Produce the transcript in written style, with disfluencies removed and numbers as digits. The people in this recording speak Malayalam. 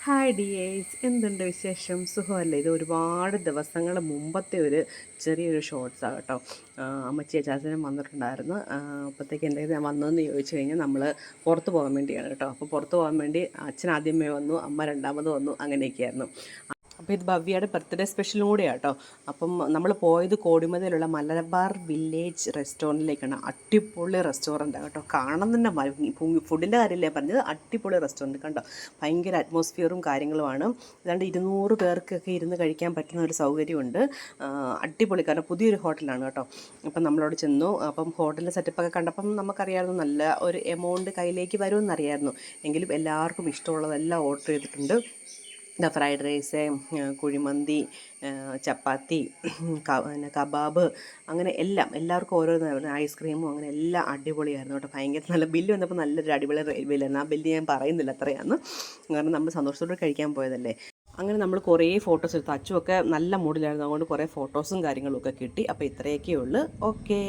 ഹായ് ഡിയേഴ്സ്, എന്തുണ്ട് വിശേഷം? സുഖമല്ലേ? ഇത് ഒരുപാട് ദിവസങ്ങൾ മുമ്പത്തെ ഒരു ചെറിയൊരു ഷോർട്സാണ് കേട്ടോ. അമ്മച്ചി അച്ചാച്ചനും വന്നിട്ടുണ്ടായിരുന്നു. അപ്പോഴത്തേക്ക് എൻ്റെ ഞാൻ വന്നതെന്ന് ചോദിച്ചു കഴിഞ്ഞാൽ നമ്മൾ പുറത്ത് പോകാൻ വേണ്ടിയാണ് കേട്ടോ. അപ്പോൾ പുറത്ത് പോകാൻ വേണ്ടി അച്ഛൻ ആദ്യമേ വന്നു, അമ്മ രണ്ടാമത് വന്നു, അങ്ങനെയൊക്കെയായിരുന്നു. അപ്പോൾ ഇത് ഭവ്യയുടെ ബർത്ത്ഡേ സ്പെഷ്യലും കൂടെയാണ് കേട്ടോ. അപ്പം നമ്മൾ പോയത് കോടിമതയിലുള്ള മലബാർ വില്ലേജ് റെസ്റ്റോറൻറ്റിലേക്കാണ്. അടിപൊളി റെസ്റ്റോറൻറ്റാണ് കേട്ടോ. കാണാൻ തന്നെ ഫുഡിൻ്റെ കാര്യമല്ലേ പറഞ്ഞത്, അടിപൊളി റെസ്റ്റോറൻറ്റ് കണ്ടോ. ഭയങ്കര അറ്റ്മോസ്ഫിയറും കാര്യങ്ങളുമാണ്. ഏതാണ്ട് 200 പേർക്കൊക്കെ ഇരുന്ന് കഴിക്കാൻ പറ്റുന്ന ഒരു സൗകര്യമുണ്ട്. അടിപൊളി, കാരണം പുതിയൊരു ഹോട്ടലാണ് കേട്ടോ. അപ്പം നമ്മളവിടെ ചെന്നു. അപ്പം ഹോട്ടലിൻ്റെ സെറ്റപ്പൊക്കെ കണ്ടപ്പം നമുക്കറിയാമായിരുന്നു നല്ല ഒരു എമൗണ്ട് കയ്യിലേക്ക് വരുമെന്നറിയായിരുന്നു. എങ്കിലും എല്ലാവർക്കും ഇഷ്ടമുള്ളതെല്ലാം ഓർഡർ ചെയ്തിട്ടുണ്ട്. ഫ്രൈഡ് റൈസ്, കുഴിമന്തി, ചപ്പാത്തി, പിന്നെ കബാബ്, അങ്ങനെ എല്ലാവർക്കും ഓരോന്ന്, ഐസ്ക്രീമും, അങ്ങനെ എല്ലാം അടിപൊളിയായിരുന്നു കേട്ടോ. ഭയങ്കര നല്ല ബില്ല് വന്നപ്പോൾ നല്ലൊരു അടിപൊളി ബില്ലായിരുന്നു. ആ ബില്ല് ഞാൻ പറയുന്നില്ല എത്രയാണെന്ന്, കാരണം നമ്മൾ സന്തോഷത്തോടെ കഴിക്കാൻ പോയതല്ലേ. അങ്ങനെ നമ്മൾ കുറേ ഫോട്ടോസ് എടുത്തു. അച്ചുമൊക്കെ നല്ല മൂഡിലായിരുന്നു, അതുകൊണ്ട് കുറേ ഫോട്ടോസും കാര്യങ്ങളും ഒക്കെ കിട്ടി. അപ്പോൾ ഇത്രയൊക്കെ ഉള്ളൂ. ഓക്കേ.